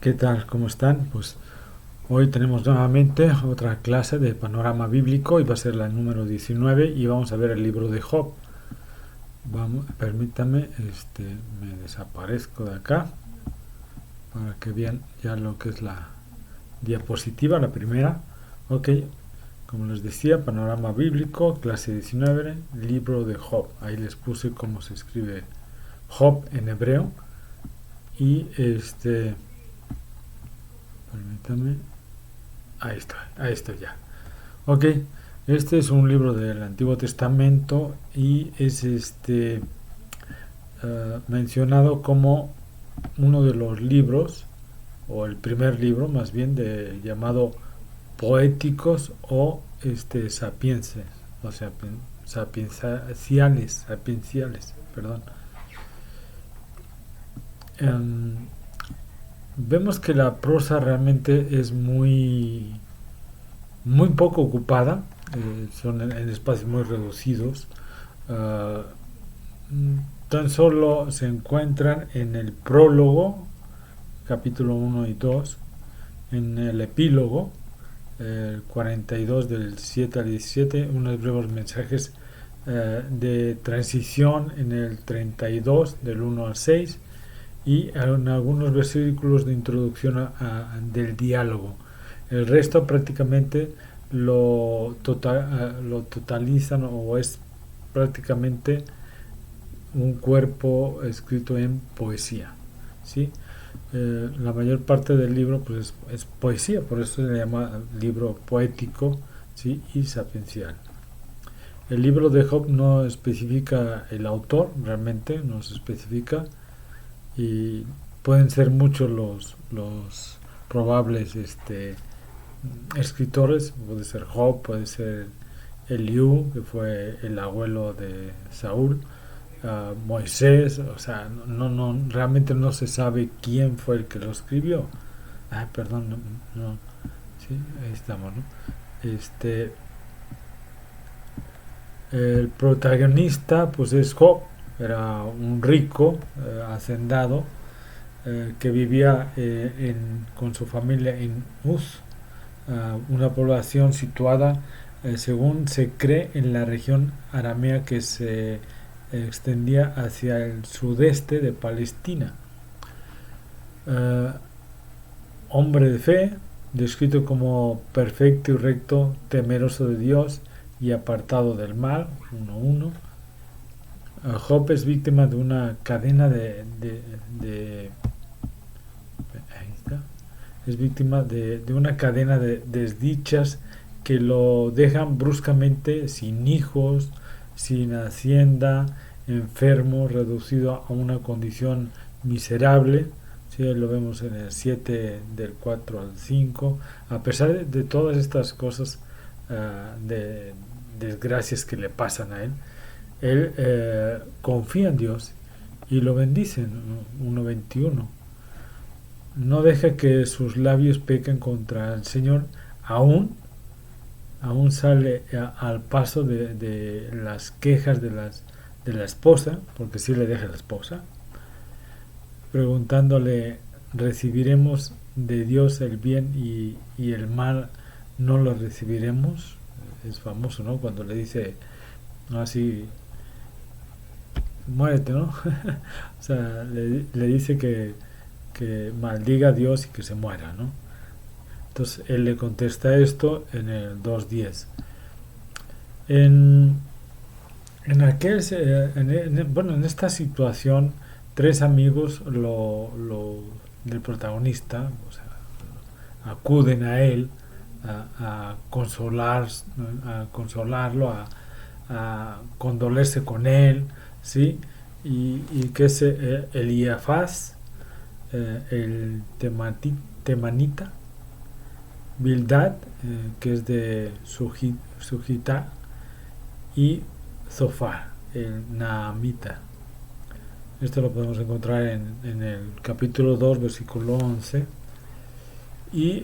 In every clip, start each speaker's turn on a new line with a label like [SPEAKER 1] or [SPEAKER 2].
[SPEAKER 1] ¿Qué tal? ¿Cómo están? Pues hoy tenemos nuevamente otra clase de panorama bíblico y va a ser la número 19 y vamos a ver el libro de Job. Permítame, me desaparezco de acá para que vean ya lo que es la diapositiva, la primera. Ok, como les decía, panorama bíblico, clase 19, libro de Job. Ahí les puse cómo se escribe Job en hebreo y permítame, ahí estoy ya. Ok, este es un libro del Antiguo Testamento y es mencionado como uno de los libros, o el primer libro más bien, llamado Poéticos o Sapienses, o sea, sapienciales, perdón. Em, Vemos que la prosa realmente es muy poco ocupada, son en espacios muy reducidos. Uh, Tan solo se encuentran en el prólogo, capítulo 1 y 2, en el epílogo, el 42 del 7 al 17, unos breves mensajes de transición en el 32 del 1 al 6 y en algunos versículos de introducción del diálogo. El resto prácticamente lo totalizan o es prácticamente un cuerpo escrito en poesía, ¿sí? La mayor parte del libro pues es poesía, por eso se llama libro poético, ¿sí? Y sapiencial. El libro de Job no especifica el autor, realmente no se especifica, y pueden ser muchos los probables escritores. Puede ser Job, puede ser Eliú, que fue el abuelo de Saúl, Moisés. O sea, realmente no se sabe quién fue el que lo escribió. Perdón, no, sí, ahí estamos, ¿no? este el protagonista pues es Job. Era un rico hacendado que vivía con su familia en Uz, una población situada, según se cree, en la región aramea que se extendía hacia el sudeste de Palestina. Eh, Hombre de fe, descrito como perfecto y recto, temeroso de Dios y apartado del mal, 1:1. Job es víctima de una cadena de ahí está, es víctima de una cadena de desdichas que lo dejan bruscamente sin hijos, sin hacienda, enfermo, reducido a una condición miserable. Sí, lo vemos en el 7 del 4 al 5. A pesar de todas estas cosas, de desgracias que le pasan a él, confía en Dios y lo bendice. 1:21. No deja que sus labios pequen contra el Señor, aún sale al paso de las quejas de la esposa, porque sí le deja la esposa, preguntándole: ¿recibiremos de Dios el bien y el mal no lo recibiremos? Es famoso, ¿no? Cuando le dice, no, así, muérete, ¿no? O sea, le dice que maldiga a Dios y que se muera, ¿no? Entonces él le contesta esto en el 2:10. En, en aquel, bueno, en esta situación, tres amigos del protagonista, o sea, acuden a él a consolarlo, a condolerse con él, ¿sí? Y que es Elíafaz, el temanita, Bildad, que es de Sujita, y Zofar, el Naamita. Esto lo podemos encontrar en el capítulo 2, versículo 11. Y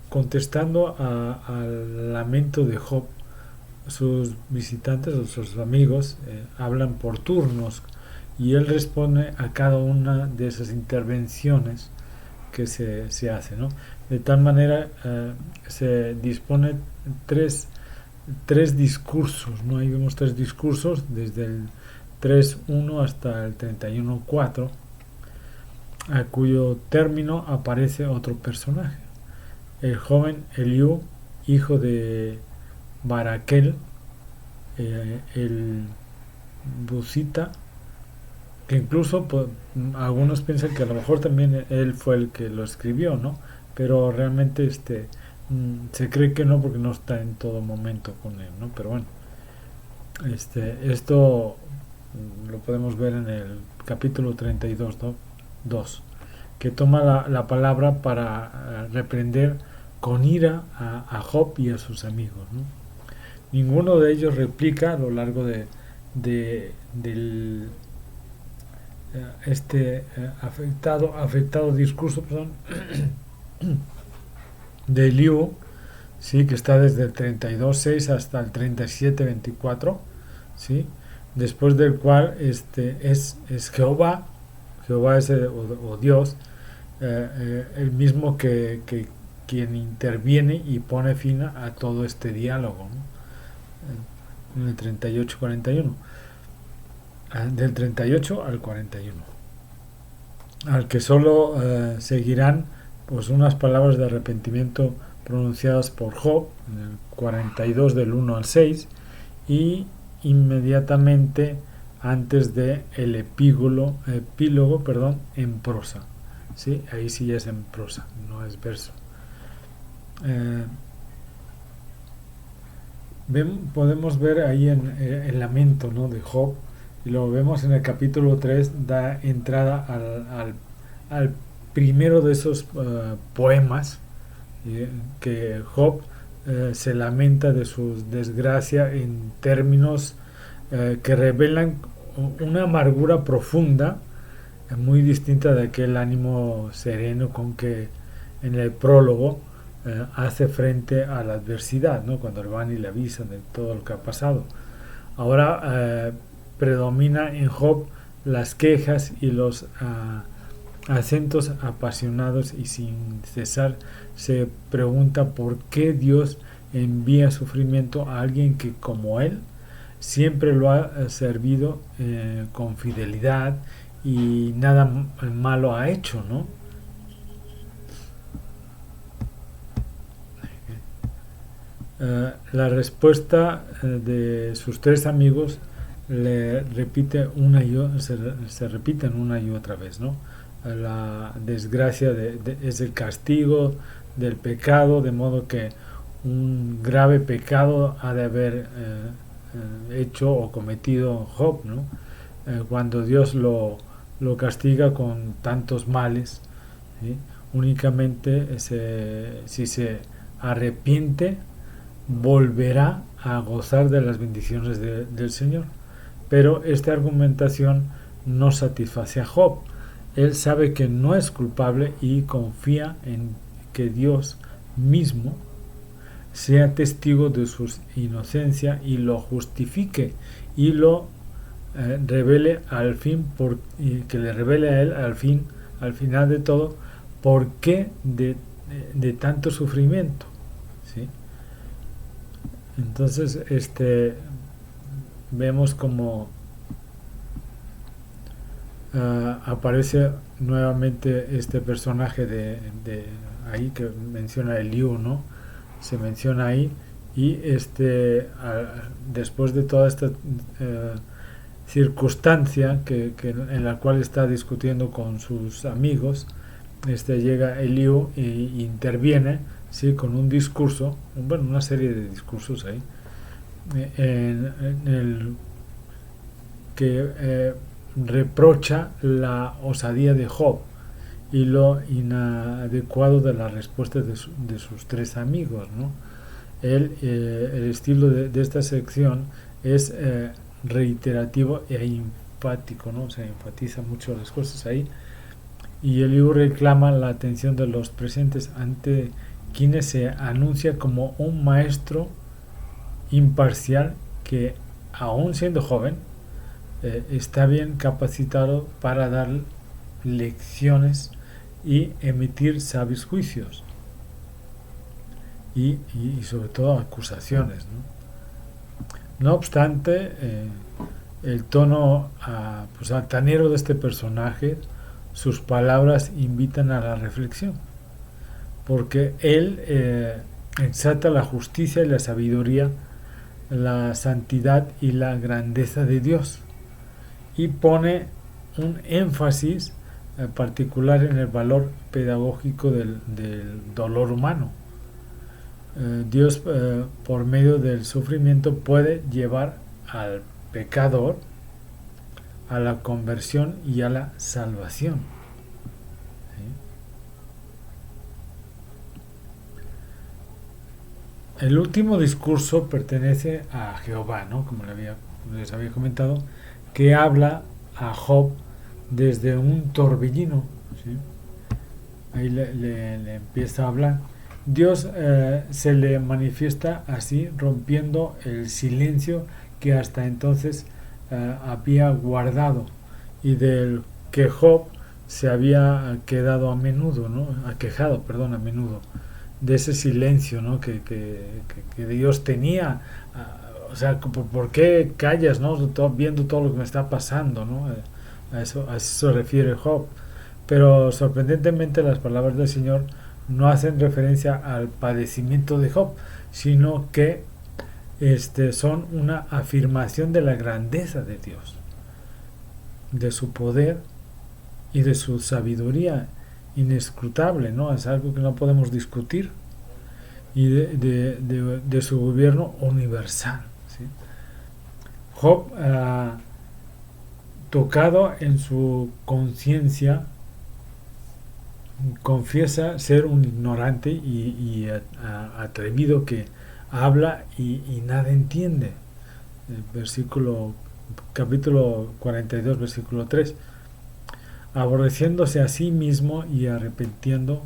[SPEAKER 1] contestando al lamento de Job, sus visitantes o sus amigos hablan por turnos y él responde a cada una de esas intervenciones que se hace, ¿no? De tal manera se dispone tres, tres discursos, ¿no? Ahí vemos tres discursos desde el 3.1 hasta el 31.4, a cuyo término aparece otro personaje, el joven Eliú, hijo de Baraquel, el Busita, que incluso pues, algunos piensan que a lo mejor también él fue el que lo escribió, ¿no? Pero realmente se cree que no, porque no está en todo momento con él, ¿no? Pero bueno, esto lo podemos ver en el capítulo 32, ¿no? 2, que toma la palabra para reprender con ira a Job y a sus amigos, ¿no? Ninguno de ellos replica a lo largo del afectado discurso, perdón, de Liu, sí, que está desde el 32.6 hasta el 37.24, sí, después del cual es Jehová. Jehová es o Dios, el mismo que quien interviene y pone fin a todo este diálogo, ¿no? En el 38-41, del 38 al 41, al que solo seguirán pues unas palabras de arrepentimiento pronunciadas por Job en el 42 del 1 al 6, y inmediatamente antes de el epílogo, perdón, en prosa, ¿sí? Ahí sí es en prosa, no es verso. Podemos ver ahí el lamento, ¿no?, de Job, y lo vemos en el capítulo 3, da entrada al primero de esos poemas, que Job se lamenta de su desgracia en términos que revelan una amargura profunda, muy distinta de aquel ánimo sereno con que en el prólogo hace frente a la adversidad, ¿no?, cuando van y le avisan de todo lo que ha pasado. Ahora predomina en Job las quejas y los acentos apasionados, y sin cesar se pregunta por qué Dios envía sufrimiento a alguien que, como él, siempre lo ha servido con fidelidad y nada malo ha hecho, ¿no? La respuesta de sus tres amigos le repite se repiten una y otra vez, ¿no? La desgracia es el castigo del pecado, de modo que un grave pecado ha de haber hecho o cometido Job, ¿no? Cuando Dios lo castiga con tantos males, ¿sí? Únicamente si se arrepiente, volverá a gozar de las bendiciones del Señor. Pero esta argumentación no satisface a Job. Él sabe que no es culpable y confía en que Dios mismo sea testigo de su inocencia y lo justifique y lo revele al fin, que le revele a él al final de todo, por qué de tanto sufrimiento, ¿sí? Entonces vemos como aparece nuevamente este personaje de ahí que menciona Eliú, ¿no? Se menciona ahí, y después de toda esta circunstancia en la cual está discutiendo con sus amigos, llega Eliú e interviene, sí, con un discurso, una serie de discursos ahí, en el que reprocha la osadía de Job y lo inadecuado de la respuesta de sus tres amigos, ¿no? El estilo de esta sección es reiterativo e enfático, ¿no? Se enfatiza mucho las cosas ahí, y Eliú reclama la atención de los presentes, ante quienes se anuncia como un maestro imparcial que, aún siendo joven, está bien capacitado para dar lecciones y emitir sabios juicios y sobre todo acusaciones, ¿no? No obstante, el tono pues altanero de este personaje, sus palabras invitan a la reflexión, porque él exalta la justicia y la sabiduría, la santidad y la grandeza de Dios, y pone un énfasis particular en el valor pedagógico del dolor humano. Dios, por medio del sufrimiento, puede llevar al pecador a la conversión y a la salvación. ¿Sí? El último discurso pertenece a Jehová, ¿no? Como les había comentado, que habla a Job desde un torbellino. ¿Sí? Ahí le empieza a hablar. Dios se le manifiesta así, rompiendo el silencio que hasta entonces había guardado y del que Job se había quedado a menudo, ¿no? Aquejado, perdón, a menudo, de ese silencio, ¿no? que Dios tenía. O sea, ¿por qué callas, no? Viendo todo lo que me está pasando, ¿no? A eso se refiere Job. Pero sorprendentemente las palabras del Señor no hacen referencia al padecimiento de Job, sino que son una afirmación de la grandeza de Dios, de su poder y de su sabiduría inescrutable, ¿no? Es algo que no podemos discutir, y de su gobierno universal. ¿Sí? Job, tocado en su conciencia, confiesa ser un ignorante y atrevido que habla y nada entiende. Capítulo 42, versículo 3. Aborreciéndose a sí mismo y arrepentido,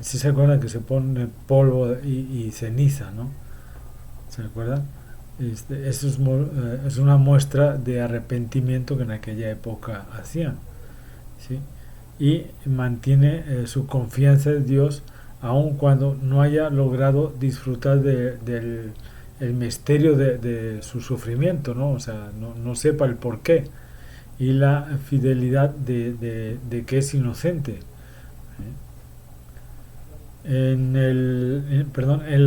[SPEAKER 1] si se acuerdan que se pone polvo y ceniza, ¿no? ¿Se acuerdan? Eso es una muestra de arrepentimiento que en aquella época hacían, ¿sí? Y mantiene su confianza en Dios aun cuando no haya logrado disfrutar del el misterio de su sufrimiento, ¿no? O sea, no sepa el porqué y la fidelidad de que es inocente. En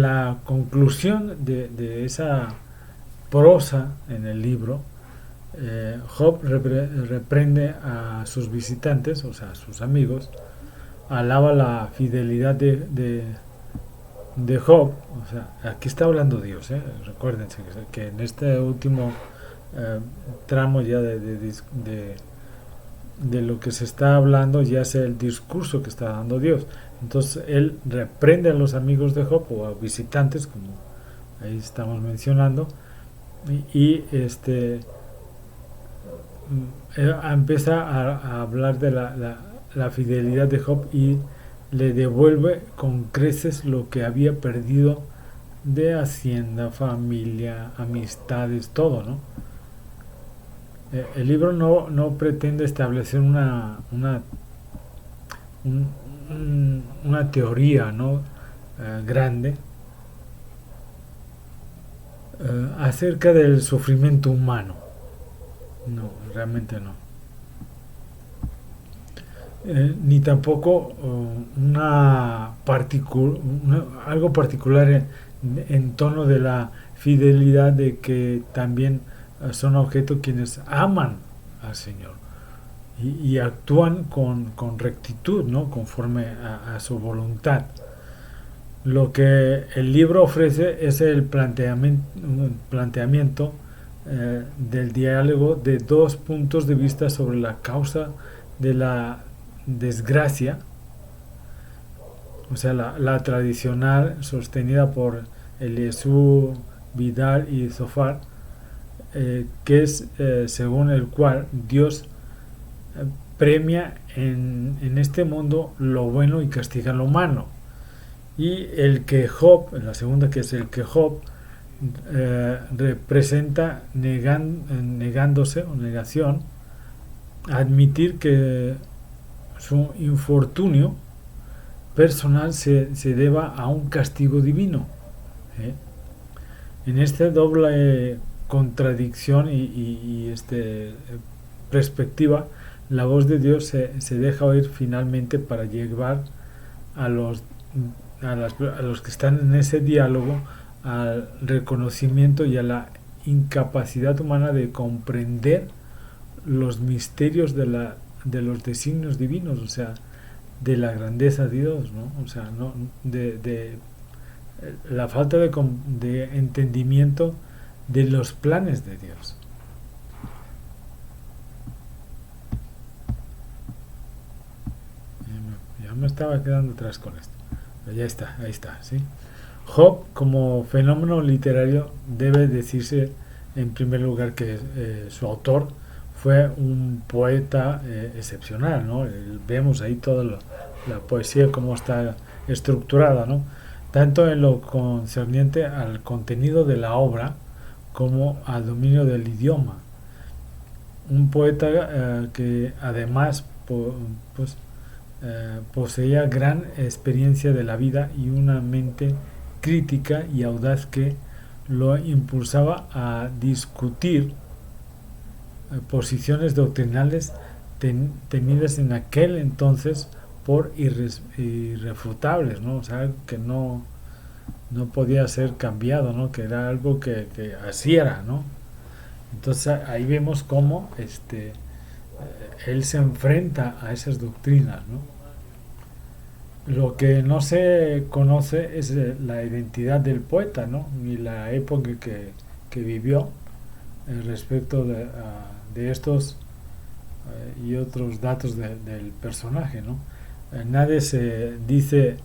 [SPEAKER 1] la conclusión de esa prosa en el libro, Job reprende a sus visitantes, o sea, a sus amigos, alaba la fidelidad de Job. O sea, aquí está hablando Dios, recuérdense que en este último tramo ya de lo que se está hablando ya es el discurso que está dando Dios. Entonces él reprende a los amigos de Job o a visitantes, como ahí estamos mencionando, y empieza a hablar de la fidelidad de Job y le devuelve con creces lo que había perdido de hacienda, familia, amistades, todo, ¿no? El libro no pretende establecer una teoría, ¿no? Grande acerca del sufrimiento humano. No, realmente no. Ni tampoco algo particular en tono de la fidelidad de que también son objeto quienes aman al Señor y actúan con rectitud, ¿no? Conforme a su voluntad. Lo que el libro ofrece es el planteamiento del diálogo de dos puntos de vista sobre la causa de la desgracia, o sea, la tradicional sostenida por Eliezer, Vidal y Zofar, que es según el cual Dios premia en este mundo lo bueno y castiga lo malo, y el que Job, en la segunda, que es el que Job representa negándose o negación, admitir que su infortunio personal se deba a un castigo divino. ¿eh? En esta doble contradicción y perspectiva, la voz de Dios se deja oír finalmente para llevar a los que están en ese diálogo al reconocimiento y a la incapacidad humana de comprender los misterios de los designios divinos, o sea, de la grandeza de Dios, ¿no? O sea, no, de la falta de entendimiento de los planes de Dios. Ya me estaba quedando atrás con esto. Pero ya está, ahí está, ¿sí? Job, como fenómeno literario, debe decirse en primer lugar que su autor fue un poeta excepcional, ¿no? Vemos ahí toda la poesía, cómo está estructurada, ¿no? Tanto en lo concerniente al contenido de la obra como al dominio del idioma. Un poeta que además pues, poseía gran experiencia de la vida y una mente crítica y audaz que lo impulsaba a discutir posiciones doctrinales tenidas en aquel entonces por irrefutables, ¿no? O sea, que no podía ser cambiado, ¿no? Que era algo que así era, ¿no? Entonces ahí vemos cómo él se enfrenta a esas doctrinas, ¿no? Lo que no se conoce es la identidad del poeta, ¿no? Ni la época que vivió respecto de estos y otros datos del personaje, ¿no? Nadie se dice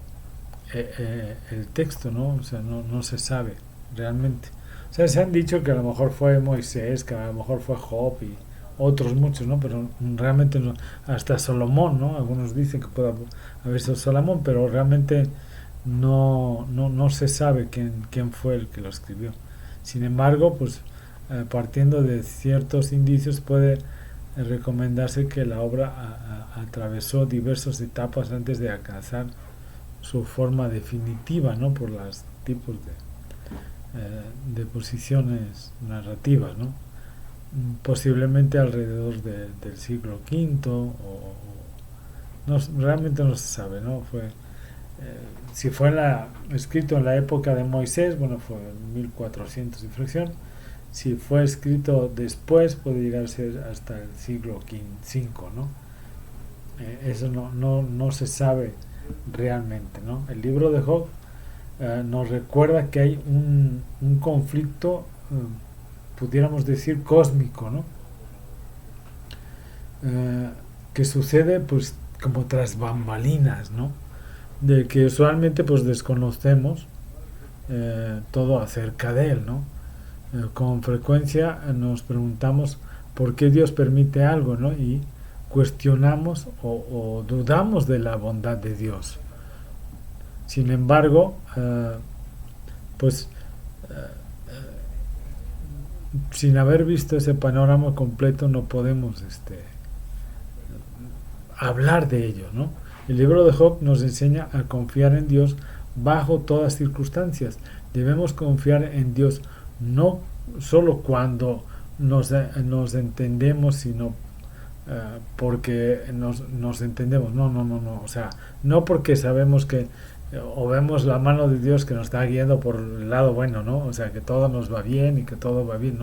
[SPEAKER 1] el texto, ¿no? O sea, no se sabe realmente. O sea, se han dicho que a lo mejor fue Moisés, que a lo mejor fue Job y otros muchos, ¿no? Pero realmente no, hasta Salomón, ¿no? Algunos dicen que puede haber sido Salomón, pero realmente no se sabe quién fue el que lo escribió. Sin embargo, pues partiendo de ciertos indicios puede recomendarse que la obra atravesó diversas etapas antes de alcanzar su forma definitiva, ¿no? Por los tipos de posiciones narrativas, ¿no? Posiblemente alrededor del siglo V realmente no se sabe, ¿no? Si fue escrito en la época de Moisés, bueno, fue en 1400 y fracción. Si fue escrito después, puede llegar a ser hasta el siglo V, ¿no? Eso no se sabe realmente, ¿no? El libro de Job nos recuerda que hay un conflicto, pudiéramos decir, cósmico, ¿no? Que sucede, pues, como tras bambalinas, ¿no? De que usualmente, pues, desconocemos todo acerca de él, ¿no? Con frecuencia nos preguntamos por qué Dios permite algo, ¿no? Y cuestionamos o dudamos de la bondad de Dios. Sin embargo, pues sin haber visto ese panorama completo no podemos hablar de ello, ¿no? El libro de Job nos enseña a confiar en Dios bajo todas circunstancias. Debemos confiar en Dios no solo cuando nos entendemos, sino porque nos entendemos. No. O sea, no porque sabemos que o vemos la mano de Dios que nos está guiando por el lado bueno, ¿no? O sea, que todo nos va bien y que todo va bien.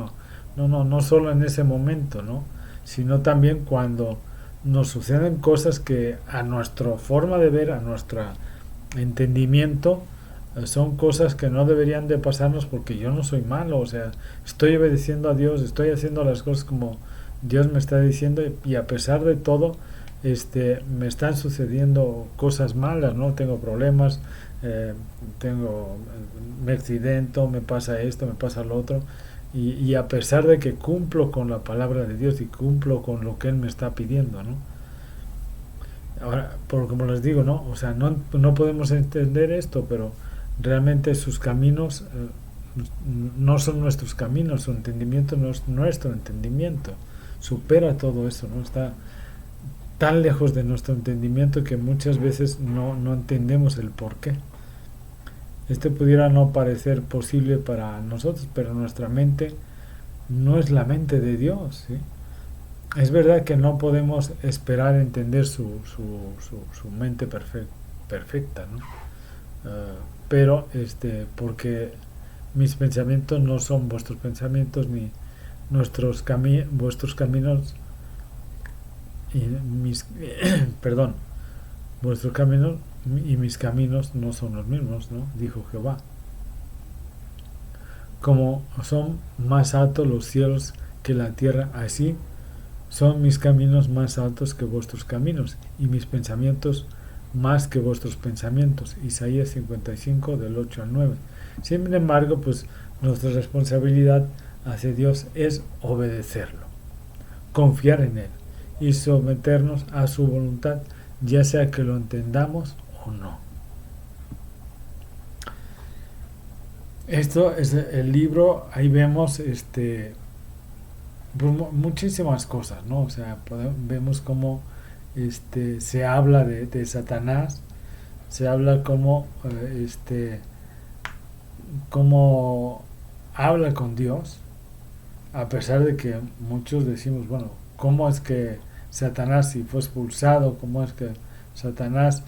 [SPEAKER 1] No solo en ese momento, ¿no? Sino también cuando nos suceden cosas que a nuestra forma de ver, a nuestro entendimiento, son cosas que no deberían de pasarnos porque yo no soy malo, o sea, estoy obedeciendo a Dios, estoy haciendo las cosas como Dios me está diciendo y a pesar de todo me están sucediendo cosas malas, ¿no? Tengo problemas, me accidento, me pasa esto, me pasa lo otro y a pesar de que cumplo con la palabra de Dios y cumplo con lo que Él me está pidiendo, ¿no? Ahora, como les digo, ¿no? O sea, no podemos entender esto, pero realmente sus caminos no son nuestros caminos, su entendimiento no es nuestro entendimiento, supera todo eso, ¿no? Está tan lejos de nuestro entendimiento que muchas veces no entendemos el por qué. Este pudiera no parecer posible para nosotros, pero nuestra mente no es la mente de Dios, ¿sí? Es verdad que no podemos esperar entender su mente perfecta, ¿no? Pero porque mis pensamientos no son vuestros pensamientos, ni vuestros caminos y mis perdón, vuestros caminos y mis caminos no son los mismos, ¿no? Dijo Jehová. Como son más altos los cielos que la tierra, así son mis caminos más altos que vuestros caminos, y mis pensamientos más que vuestros pensamientos. Isaías 55, del 8 al 9. Sin embargo, pues nuestra responsabilidad hacia Dios es obedecerlo, confiar en Él y someternos a su voluntad, ya sea que lo entendamos o no. Esto es el libro, ahí vemos muchísimas cosas, ¿no? O sea, vemos cómo se habla de Satanás, se habla cómo habla con Dios, a pesar de que muchos decimos, bueno, ¿cómo es que Satanás, si fue expulsado, cómo es que Satanás,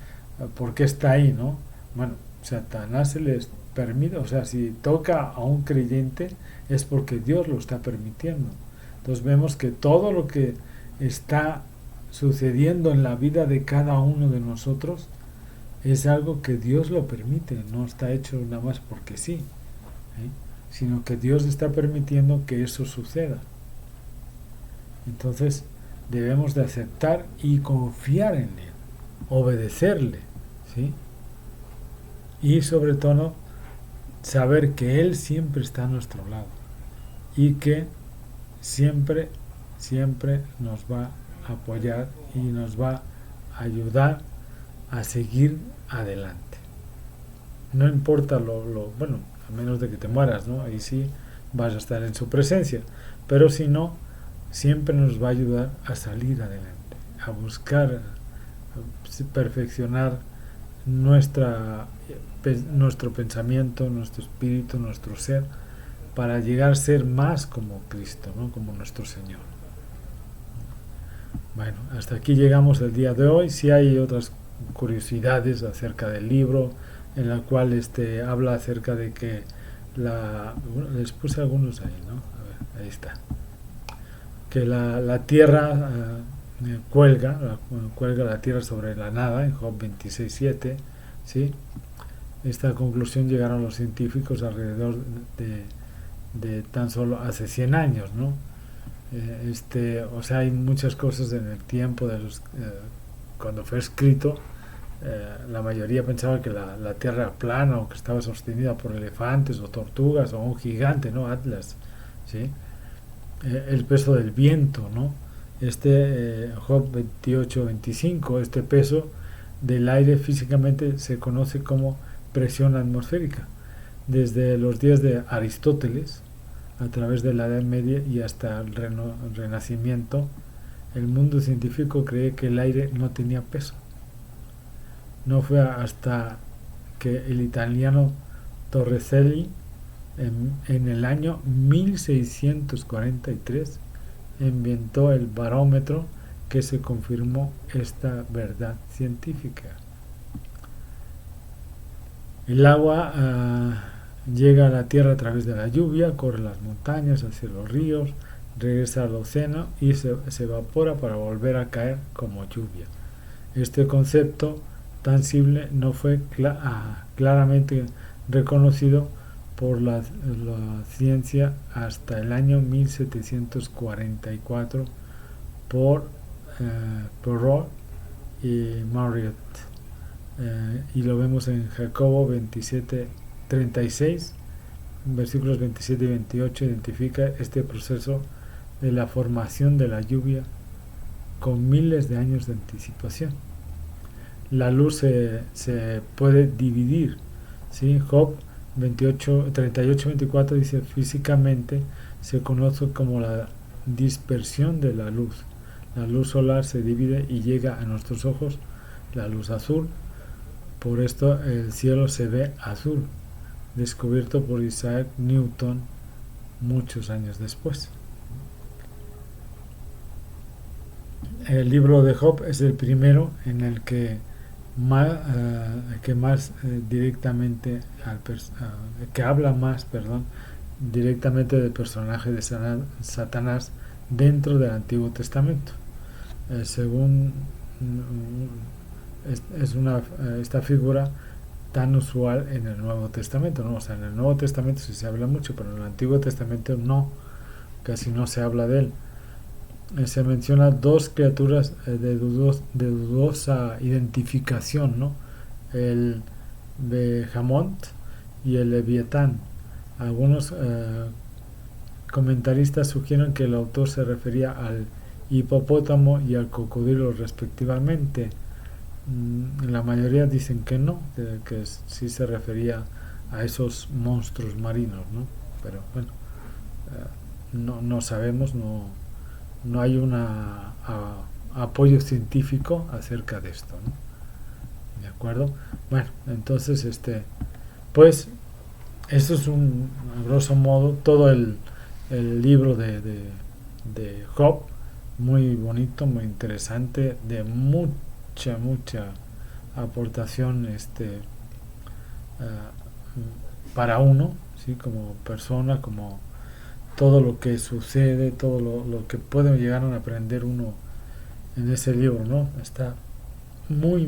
[SPEAKER 1] por qué está ahí, ¿no? Bueno, Satanás se les permite, o sea, si toca a un creyente es porque Dios lo está permitiendo. Entonces vemos que todo lo que está sucediendo en la vida de cada uno de nosotros es algo que Dios lo permite, no está hecho nada más porque sí, ¿eh? Sino que Dios está permitiendo que eso suceda. Entonces debemos de aceptar y confiar en Él, obedecerle, ¿sí? Y sobre todo saber que Él siempre está a nuestro lado y que siempre, siempre nos va a apoyar y nos va a ayudar a seguir adelante. No importa bueno, a menos de que te mueras, ¿no? Ahí sí vas a estar en su presencia, pero si no, siempre nos va a ayudar a salir adelante, a buscar, a perfeccionar nuestro pensamiento, nuestro espíritu, nuestro ser, para llegar a ser más como Cristo, ¿no? Como nuestro Señor. Bueno, hasta aquí llegamos el día de hoy. Si hay otras curiosidades acerca del libro, en la cual habla acerca de que bueno, les puse algunos ahí, ¿no? A ver, ahí está. Que la tierra cuelga la tierra sobre la nada, en Job 26:7, ¿sí? Esta conclusión llegaron los científicos alrededor de tan solo hace 100 años, ¿no? O sea, hay muchas cosas en el tiempo cuando fue escrito. La mayoría pensaba que la tierra era plana o que estaba sostenida por elefantes o tortugas o un gigante, ¿no? Atlas, ¿sí? El peso del viento, ¿no? Job 28:25, este peso del aire físicamente se conoce como presión atmosférica. Desde los días de Aristóteles, a través de la Edad Media y hasta el Renacimiento, el mundo científico cree que el aire no tenía peso. No fue hasta que el italiano Torricelli en el año 1643 inventó el barómetro que se confirmó esta verdad científica. El agua llega a la tierra a través de la lluvia, corre las montañas, hacia los ríos, regresa al océano y se evapora para volver a caer como lluvia. Este concepto tan simple no fue claramente reconocido por la ciencia hasta el año 1744 por Perrault y Marriott. Y lo vemos en Jacobo 27:36, versículos 27 y 28, identifica este proceso de la formación de la lluvia con miles de años de anticipación. La luz se puede dividir, ¿sí? Job 38-24 dice: físicamente se conoce como la dispersión de la luz. La luz solar se divide y llega a nuestros ojos la luz azul. Por esto el cielo se ve azul, descubierto por Isaac Newton muchos años después. El libro de Job es el primero en el que más directamente que habla más, directamente del personaje de Satanás dentro del Antiguo Testamento. Según esta figura tan usual en el Nuevo Testamento, ¿no? O sea, en el Nuevo Testamento sí se habla mucho, pero en el Antiguo Testamento no, casi no se habla de él. Se menciona dos criaturas de dudosa identificación, ¿no? El Behemoth y el Leviatán. Algunos comentaristas sugieren que el autor se refería al hipopótamo y al cocodrilo respectivamente. La mayoría dicen que no, que sí se refería a esos monstruos marinos, ¿no? Pero bueno, no sabemos, no hay un apoyo científico acerca de esto, ¿no? ¿De acuerdo? Bueno, entonces pues esto es a grosso modo todo el libro de Job, muy bonito, muy interesante, de mucha aportación para uno, ¿sí? Como persona, como todo lo que sucede, todo lo que puede llegar a aprender uno en ese libro, ¿no? Está muy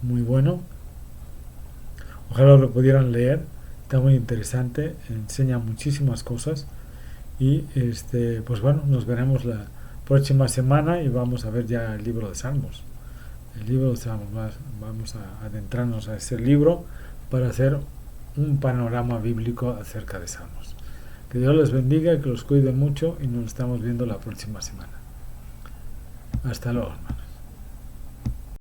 [SPEAKER 1] bueno. Ojalá lo pudieran leer. Está muy interesante, enseña muchísimas cosas y pues bueno, nos veremos la próxima semana y vamos a ver ya el libro de Salmos. El libro de Salmos, vamos a adentrarnos a ese libro para hacer un panorama bíblico acerca de Salmos. Que Dios les bendiga, que los cuide mucho y nos estamos viendo la próxima semana. Hasta luego.